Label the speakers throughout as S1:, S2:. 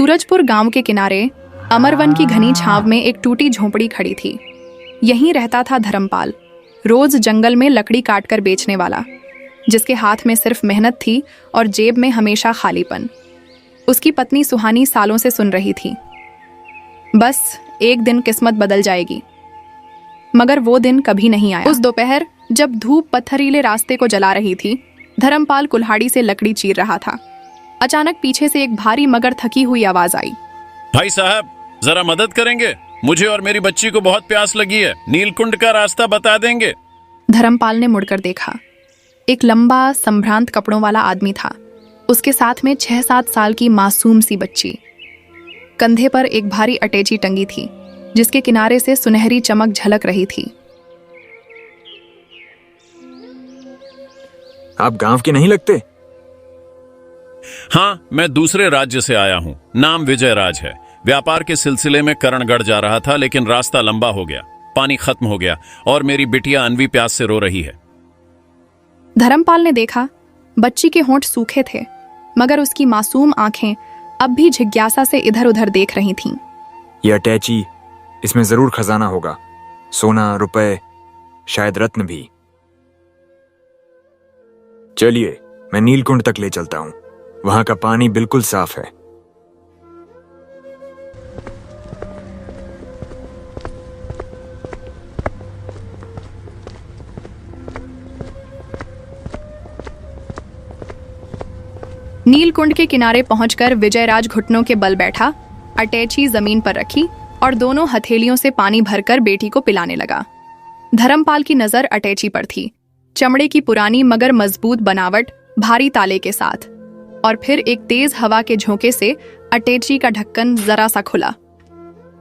S1: सूरजपुर गांव के किनारे अमरवन की घनी छांव में एक टूटी झोंपड़ी खड़ी थी। यहीं रहता था धर्मपाल, रोज जंगल में लकड़ी काटकर बेचने वाला, जिसके हाथ में सिर्फ मेहनत थी और जेब में हमेशा खालीपन। उसकी पत्नी सुहानी सालों से सुन रही थी, बस एक दिन किस्मत बदल जाएगी। मगर वो दिन कभी नहीं आया। उस दोपहर जब धूप पत्थरीले रास्ते को जला रही थी, धर्मपाल कुल्हाड़ी से लकड़ी चीर रहा था। अचानक पीछे से एक भारी मगर थकी हुई आवाज आई।
S2: भाई साहब, जरा मदद करेंगे? मुझे और मेरी बच्ची को बहुत प्यास लगी है। नीलकुंड का रास्ता बता देंगे?
S1: धर्मपाल ने मुड़कर देखा। एक लंबा संभ्रांत कपड़ों वाला आदमी था। उसके साथ में 6-7 साल की मासूम सी बच्ची। कंधे पर एक भारी अटैची टंगी थी, जिसके किनारे से सुनहरी चमक झलक रही थी।
S3: आप गांव के नहीं लगते?
S2: हाँ, मैं दूसरे राज्य से आया हूँ। नाम विजय राज है। व्यापार के सिलसिले में करणगढ़ जा रहा था, लेकिन रास्ता लंबा हो गया, पानी खत्म हो गया और मेरी बिटिया अनवी प्यास से रो रही है।
S1: धर्मपाल ने देखा, बच्ची के होंठ सूखे थे, मगर उसकी मासूम आंखें अब भी जिज्ञासा से इधर उधर देख रही थीं।
S3: यह अटैची, इसमें जरूर खजाना होगा, सोना, रुपए, शायद रत्न भी। चलिए, मैं नीलकुंड तक ले चलता हूं। वहां का पानी बिल्कुल साफ है।
S1: नीलकुंड के किनारे पहुंचकर विजयराज घुटनों के बल बैठा, अटैची जमीन पर रखी और दोनों हथेलियों से पानी भरकर बेटी को पिलाने लगा। धर्मपाल की नजर अटैची पर थी, चमड़े की पुरानी मगर मजबूत बनावट, भारी ताले के साथ। और फिर एक तेज हवा के झोंके से अटैची का ढक्कन जरा सा खुला।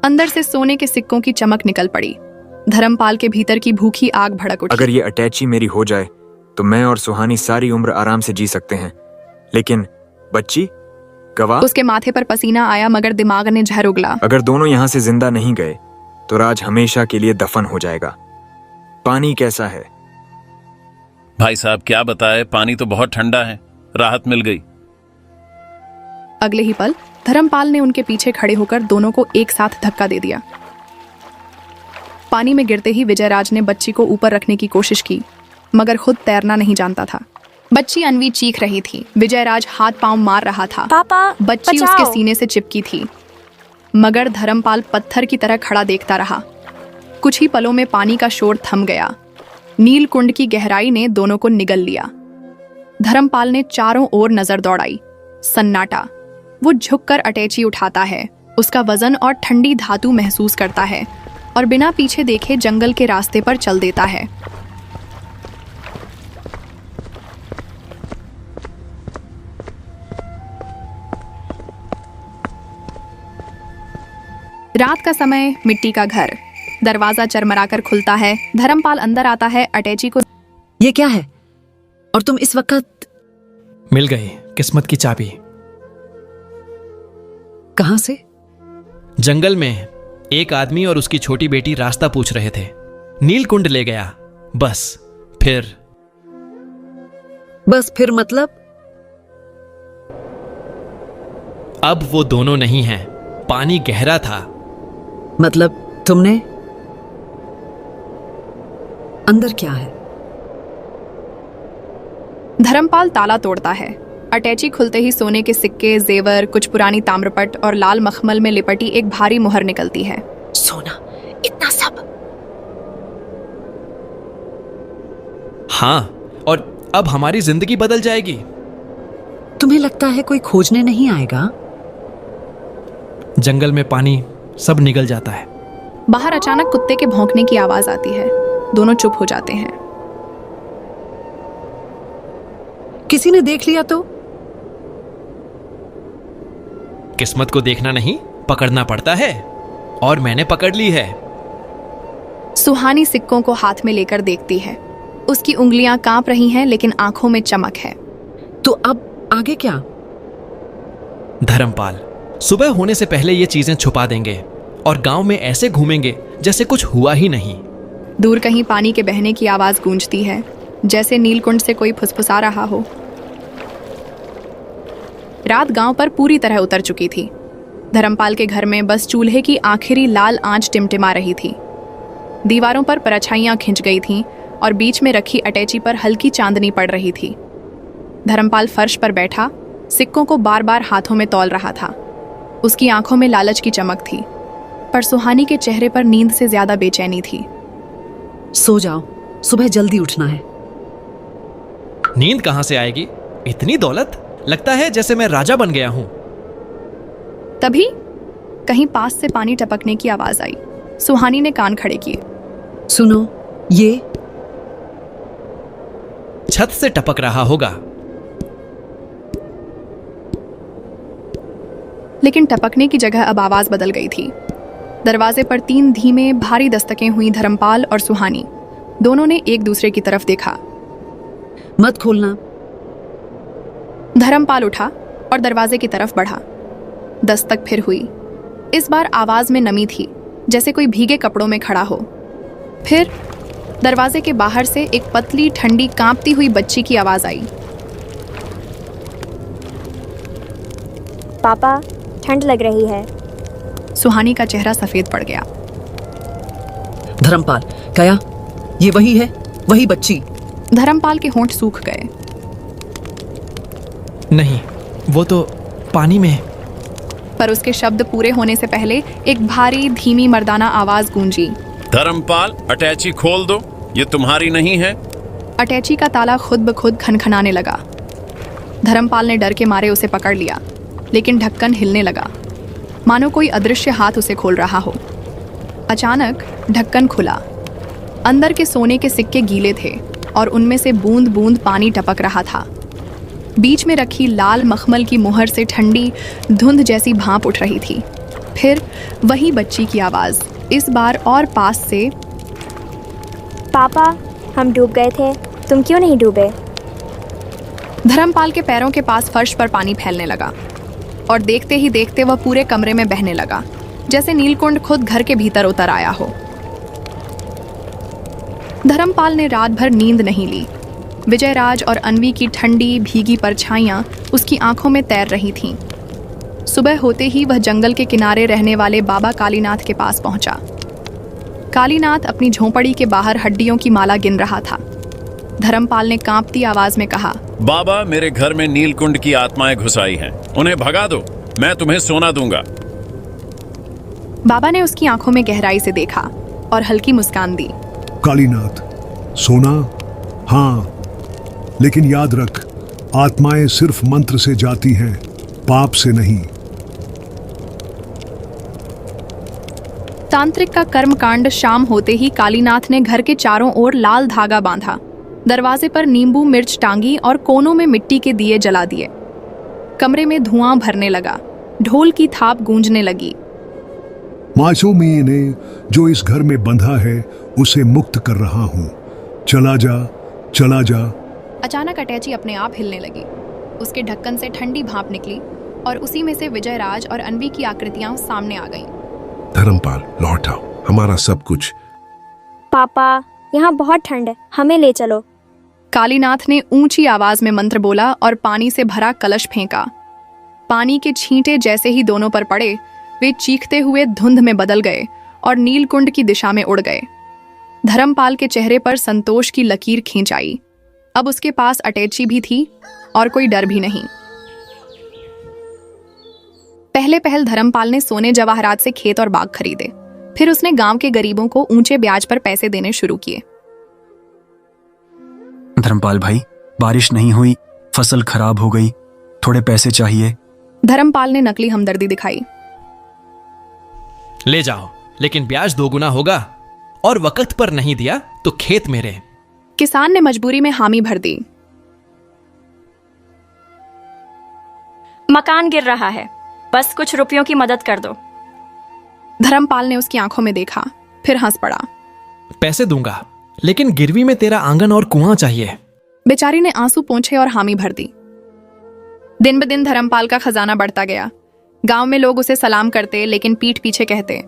S1: अंदर से सोने के सिक्कों की चमक निकल पड़ी। धर्मपाल के भीतर की भूखी आग भड़क उठी।
S3: अगर ये अटैची मेरी हो जाए तो मैं और सुहानी सारी उम्र आराम से जी सकते हैं, लेकिन बच्ची गवाह।
S1: उसके माथे पर पसीना आया, मगर दिमाग ने झर उगला।
S3: अगर दोनों यहाँ से जिंदा नहीं गए तो राज हमेशा के लिए दफन हो जाएगा। पानी कैसा है?
S2: भाई साहब, क्या बताए, पानी तो बहुत ठंडा है। राहत मिल गई।
S1: अगले ही पल धर्मपाल ने उनके पीछे खड़े होकर दोनों को एक साथ धक्का दे दिया। पानी में गिरते ही विजयराज ने बच्ची को ऊपर रखने की कोशिश की, मगर खुद तैरना नहीं जानता था। बच्ची अनवी चीख रही थी। विजयराज हाथ पांव मार रहा था।
S4: पापा,
S1: बच्ची
S4: बचाओ।
S1: उसके सीने से चिपकी थी, मगर धर्मपाल पत्थर की तरह खड़ा देखता रहा। कुछ ही पलों में पानी का शोर थम गया। नीलकुंड की गहराई ने दोनों को निगल लिया। धर्मपाल ने चारों ओर नजर दौड़ाई। सन्नाटा। वो झुककर अटैची उठाता है, उसका वजन और ठंडी धातु महसूस करता है और बिना पीछे देखे जंगल के रास्ते पर चल देता है। रात का समय, मिट्टी का घर। दरवाजा चरमराकर खुलता है। धर्मपाल अंदर आता है। अटैची को,
S4: ये क्या है? और तुम इस वक्त?
S5: मिल गई किस्मत की चाबी।
S4: कहां से?
S5: जंगल में एक आदमी और उसकी छोटी बेटी रास्ता पूछ रहे थे। नीलकुंड ले गया। बस फिर
S4: मतलब?
S5: अब वो दोनों नहीं हैं। पानी गहरा था।
S4: मतलब तुमने? अंदर क्या है?
S1: धर्मपाल ताला तोड़ता है। अटैची खुलते ही सोने के सिक्के, जेवर, कुछ पुरानी ताम्रपट और लाल मखमल में लिपटी एक भारी मुहर निकलती है।
S4: सोना, इतना सब?
S5: हाँ, और अब हमारी जिंदगी बदल जाएगी।
S4: तुम्हें लगता है कोई खोजने नहीं आएगा?
S5: जंगल में पानी सब निगल जाता है।
S1: बाहर अचानक कुत्ते के भौंकने की आवाज आती है। दोनों चुप हो जाते हैं।
S4: किसी ने देख लिया तो?
S5: किस्मत को देखना नहीं, पकड़ना पड़ता है। और मैंने पकड़ ली है।
S1: सुहानी सिक्कों को हाथ में लेकर देखती है। उसकी उंगलियां कांप रही हैं, लेकिन आंखों में चमक है।
S4: तो अब आगे क्या?
S5: धर्मपाल सुबह होने से पहले ये चीजें छुपा देंगे और गांव में ऐसे घूमेंगे जैसे कुछ हुआ ही नहीं।
S1: दूर कहीं पानी के बहने की आवाज गूंजती है, जैसे नीलकुंड से कोई फुसफुसा रहा हो। रात गांव पर पूरी तरह उतर चुकी थी। धर्मपाल के घर में बस चूल्हे की आखिरी लाल आंच टिमटिमा रही थी। दीवारों पर परछाइयां खिंच गई थीं और बीच में रखी अटैची पर हल्की चांदनी पड़ रही थी। धर्मपाल फर्श पर बैठा सिक्कों को बार बार हाथों में तौल रहा था। उसकी आंखों में लालच की चमक थी, पर सुहानी के चेहरे पर नींद से ज्यादा बेचैनी थी।
S4: सो जाओ, सुबह जल्दी उठना है।
S5: नींद कहां से आएगी? इतनी दौलत, लगता है जैसे मैं राजा बन गया हूं।
S1: तभी कहीं पास से पानी टपकने की आवाज आई। सुहानी ने कान खड़े किए।
S4: सुनो, ये
S5: छत से टपक रहा होगा।
S1: लेकिन टपकने की जगह अब आवाज बदल गई थी। दरवाजे पर 3 धीमे भारी दस्तकें हुई। धर्मपाल और सुहानी दोनों ने एक दूसरे की तरफ देखा।
S4: मत खोलना।
S1: धर्मपाल उठा और दरवाजे की तरफ बढ़ा। दस्तक फिर हुई। इस बार आवाज में नमी थी, जैसे कोई भीगे कपड़ों में खड़ा हो। फिर दरवाजे के बाहर से एक पतली, ठंडी, कांपती हुई बच्ची की आवाज आई।
S6: पापा, ठंड लग रही है।
S1: सुहानी का चेहरा सफेद पड़ गया।
S4: धर्मपाल, क्या ये वही है? वही बच्ची?
S1: धर्मपाल के होंठ सूख गए।
S5: नहीं, वो तो पानी में।
S1: पर उसके शब्द पूरे होने से पहले एक भारी, धीमी मर्दाना आवाज गूंजी।
S2: धर्मपाल, अटैची खोल दो, ये तुम्हारी नहीं है।
S1: अटैची का ताला खुद ब खुद खनखनाने लगा। धर्मपाल ने डर के मारे उसे पकड़ लिया, लेकिन ढक्कन हिलने लगा, मानो कोई अदृश्य हाथ उसे खोल रहा हो। अचानक ढक्कन खुला। अंदर के सोने के सिक्के गीले थे और उनमें से बूंद बूंद पानी टपक रहा था। बीच में रखी लाल मखमल की मुहर से ठंडी धुंध जैसी भाप उठ रही थी। फिर वही बच्ची की आवाज, इस बार और पास से।
S6: पापा, हम डूब गए थे, तुम क्यों नहीं डूबे?
S1: धर्मपाल के पैरों के पास फर्श पर पानी फैलने लगा और देखते ही देखते वह पूरे कमरे में बहने लगा, जैसे नीलकुंड खुद घर के भीतर उतर आया हो। धर्मपाल ने रात भर नींद नहीं ली। विजयराज और अन्वी की ठंडी भीगी परछाइयां उसकी आंखों में तैर रही थीं। सुबह होते ही वह जंगल के किनारे रहने वाले बाबा कालीनाथ के पास पहुंचा। कालीनाथ अपनी झोंपड़ी के बाहर हड्डियों की माला गिन रहा था। धर्मपाल ने कांपती आवाज में कहा,
S2: बाबा, मेरे घर में नीलकुंड की आत्माएं घुस आई हैं, उन्हें भगा दो, मैं तुम्हें सोना दूंगा।
S1: बाबा ने उसकी आंखों में गहराई से देखा और हल्की मुस्कान दी।
S7: कालीनाथ, सोना? हाँ, लेकिन याद रख, आत्माएं सिर्फ मंत्र से जाती हैं, पाप से नहीं।
S1: तांत्रिक का कर्मकांड शाम होते ही कालीनाथ ने घर के चारों ओर लाल धागा बांधा, दरवाजे पर नींबू मिर्च टांगी और कोनों में मिट्टी के दिए जला दिए। कमरे में धुआं भरने लगा, ढोल की थाप गूंजने लगी।
S7: मासूमी ने जो इस घर में बंधा है उसे मुक्त कर रहा हूं, चला जा, चला जा।
S1: अचानक अटैची अपने आप हिलने लगी। उसके ढक्कन से ठंडी भाप निकली और उसी में से विजयराज और अन्वी की आकृतियां सामने आ गईं।
S8: धर्मपाल, लौट आओ, हमारा सब कुछ।
S6: पापा, यहाँ बहुत ठंड है, हमें ले चलो।
S1: कालीनाथ ने ऊंची आवाज में मंत्र बोला और पानी से भरा कलश फेंका। पानी के छींटे जैसे ही दोनों पर पड़े, वे चीखते हुए धुंध में बदल गए और नीलकुंड की दिशा में उड़ गए। धर्मपाल के चेहरे पर संतोष की लकीर खींच आई। अब उसके पास अटैची भी थी और कोई डर भी नहीं। पहले पहल धर्मपाल ने सोने जवाहरात से खेत और बाग खरीदे। फिर उसने गांव के गरीबों को ऊंचे ब्याज पर पैसे देने शुरू किए।
S9: धर्मपाल भाई, बारिश नहीं हुई, फसल खराब हो गई, थोड़े पैसे चाहिए।
S1: धर्मपाल ने नकली हमदर्दी दिखाई।
S5: ले जाओ, लेकिन ब्याज 2 गुना होगा, और वक्त पर नहीं दिया तो खेत मेरे।
S1: किसान ने मजबूरी में हामी भर दी।
S10: मकान गिर रहा है, बस कुछ रुपयों की मदद कर दो।
S1: धर्मपाल ने उसकी आंखों में देखा, फिर हंस पड़ा।
S5: पैसे दूंगा, लेकिन गिरवी में तेरा आंगन और कुआं चाहिए।
S1: बेचारी ने आंसू पोंछे और हामी भर दी। दिन ब दिन धर्मपाल का खजाना बढ़ता गया। गांव में लोग उसे सलाम करते, लेकिन पीठ पीछे कहते,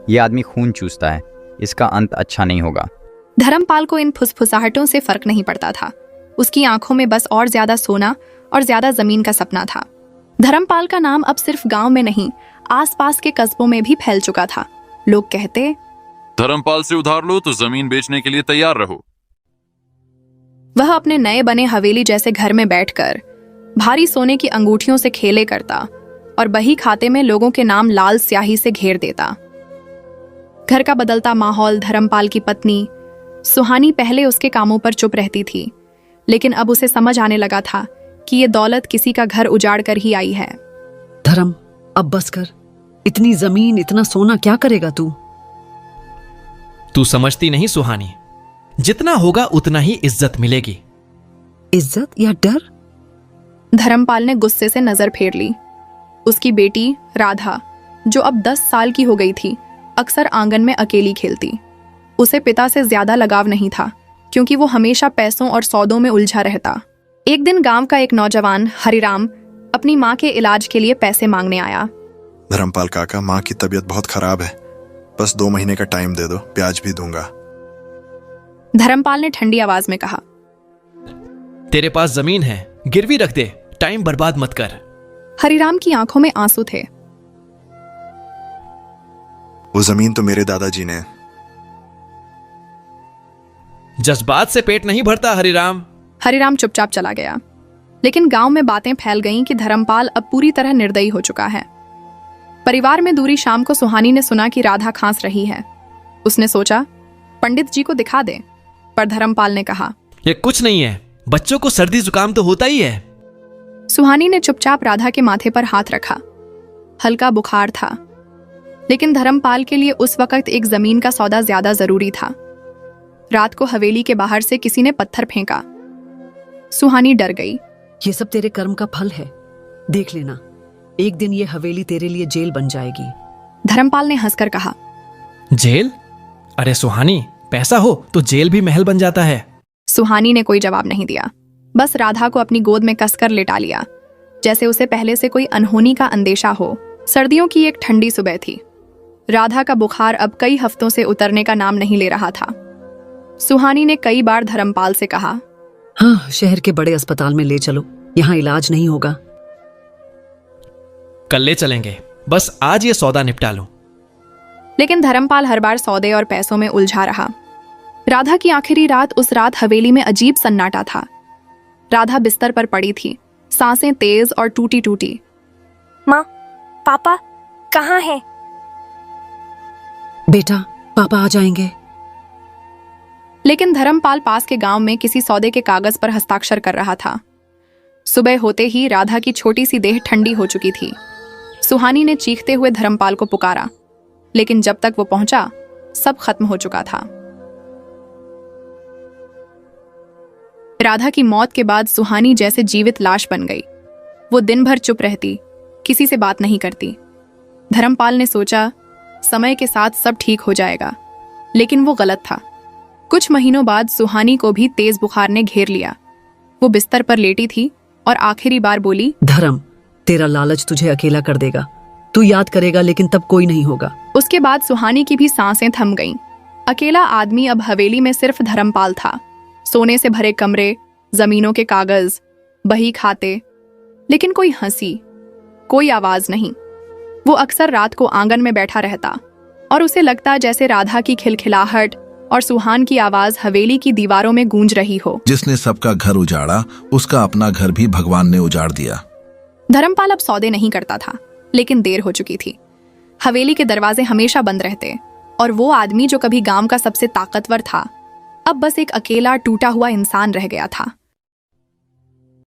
S11: ये आदमी खून चूसता है, इसका अंत अच्छा नहीं होगा।
S1: धर्मपाल को इन फुसफुसाहटों से फर्क नहीं पड़ता था। उसकी आंखों में बस और ज्यादा सोना और ज्यादा जमीन का सपना था। धर्मपाल का नाम अब सिर्फ गांव में नहीं, आसपास के कस्बों में भी फैल चुका था। लोग कहते,
S2: धर्मपाल से उधार लो तो जमीन बेचने के लिए तैयार रहो।
S1: वह अपने नए बने हवेली जैसे घर में बैठकर भारी सोने की अंगूठियों से खेले करता और बही खाते में लोगों के नाम लाल स्याही से घेर देता। घर का बदलता माहौल, धर्मपाल की पत्नी सुहानी पहले उसके कामों पर चुप रहती थी, लेकिन अब उसे समझ आने लगा था कि ये दौलत किसी का घर उजाड़ कर ही आई है।
S4: धर्म, अब बस कर। इतनी जमीन, इतना सोना क्या करेगा तू?
S5: तू समझती नहीं सुहानी, जितना होगा उतना ही इज्जत मिलेगी।
S4: इज्जत या डर?
S1: धर्मपाल ने गुस्से से नजर फेर ली। उसकी बेटी राधा, जो अब 10 साल की हो गई थी, अक्सर आंगन में अकेली खेलती। उसे पिता से ज्यादा लगाव नहीं था, क्योंकि वो हमेशा पैसों और सौदों में उलझा रहता। एक दिन गांव का एक नौजवान हरिराम अपनी माँ के इलाज के लिए पैसे मांगने आया।
S12: धर्मपाल काका, माँ की तबीयत बहुत खराब है, बस 2 महीने का टाइम दे दो, ब्याज भी दूंगा।
S1: धर्मपाल ने ठंडी आवाज में कहा,
S5: तेरे पास जमीन है, गिरवी रख दे, टाइम बर्बाद मत कर।
S1: हरिराम की आंखों में आंसू थे।
S12: वो जमीन तो मेरे दादाजी ने।
S5: जज्बात से पेट नहीं भरता हरिराम।
S1: हरिराम चुपचाप चला गया। लेकिन गांव में बातें फैल गईं कि धर्मपाल अब पूरी तरह निर्दयी हो चुका है। परिवार में दूरी शाम को सुहानी ने सुना कि राधा खांस रही है। उसने सोचा पंडित जी को दिखा दे, पर धर्मपाल ने कहा,
S5: ये कुछ नहीं है, बच्चों को सर्दी जुकाम तो होता ही है।
S1: सुहानी ने चुपचाप राधा के माथे पर हाथ रखा। हल्का बुखार था, लेकिन धर्मपाल के लिए उस वक्त एक जमीन का सौदा ज्यादा जरूरी था। रात को हवेली के बाहर से किसी ने पत्थर फेंका। सुहानी डर गई।
S4: ये सब तेरे कर्म का फल है, देख लेना, एक दिन ये हवेली तेरे लिए जेल बन जाएगी।
S1: धर्मपाल ने हंसकर कहा,
S5: जेल? अरे सुहानी, पैसा हो तो जेल भी महल बन जाता है।
S1: सुहानी ने कोई जवाब नहीं दिया, बस राधा को अपनी गोद में कसकर लिटा लिया, जैसे उसे पहले से कोई अनहोनी का अंदेशा हो। सर्दियों की एक ठंडी सुबह थी। राधा का बुखार अब कई हफ्तों से उतरने का नाम नहीं ले रहा था। सुहानी ने कई बार धर्मपाल से कहा,
S4: हाँ, शहर के बड़े अस्पताल में ले चलो, यहाँ इलाज नहीं होगा।
S5: कल ले चलेंगे, बस आज ये सौदा निपटा लो।
S1: लेकिन धर्मपाल हर बार सौदे और पैसों में उलझा रहा। राधा की आखिरी रात उस रात हवेली में अजीब सन्नाटा था। राधा बिस्तर पर पड़ी थी, सांसें तेज और टूटी टूटी।
S6: माँ, पापा कहाँ हैं?
S4: बेटा, पापा आ जाएंगे।
S1: लेकिन धर्मपाल पास के गांव में किसी सौदे के कागज पर हस्ताक्षर कर रहा था। सुबह होते ही राधा की छोटी सी देह ठंडी हो चुकी थी। सुहानी ने चीखते हुए धर्मपाल को पुकारा, लेकिन जब तक वो पहुंचा, सब खत्म हो चुका था। राधा की मौत के बाद सुहानी जैसे जीवित लाश बन गई। वो दिन भर चुप रहती, किसी से बात नहीं करती। धर्मपाल ने सोचा समय के साथ सब ठीक हो जाएगा, लेकिन वो गलत था। कुछ महीनों बाद सुहानी को भी तेज बुखार ने घेर लिया। वो बिस्तर पर लेटी थी और आखिरी बार बोली,
S4: धर्म, तेरा लालच तुझे अकेला कर देगा, तू याद करेगा लेकिन तब कोई नहीं होगा।
S1: उसके बाद सुहानी की भी सांसें थम गईं। अकेला आदमी अब हवेली में सिर्फ धर्मपाल था। सोने से भरे कमरे, जमीनों के कागज, बही खाते, लेकिन कोई हंसी, कोई आवाज नहीं। वो अक्सर रात को आंगन में बैठा रहता और उसे लगता जैसे राधा की खिलखिलाहट और सुहान की आवाज हवेली की दीवारों में गूंज रही हो।
S8: जिसने सबका घर उजाड़ा, उसका अपना घर भी भगवान ने उजाड़ दिया।
S1: धर्मपाल अब सौदे नहीं करता था, लेकिन देर हो चुकी थी। हवेली के दरवाजे हमेशा बंद रहते और वो आदमी जो कभी गांव का सबसे ताकतवर था, अब बस एक अकेला टूटा हुआ इंसान रह गया था।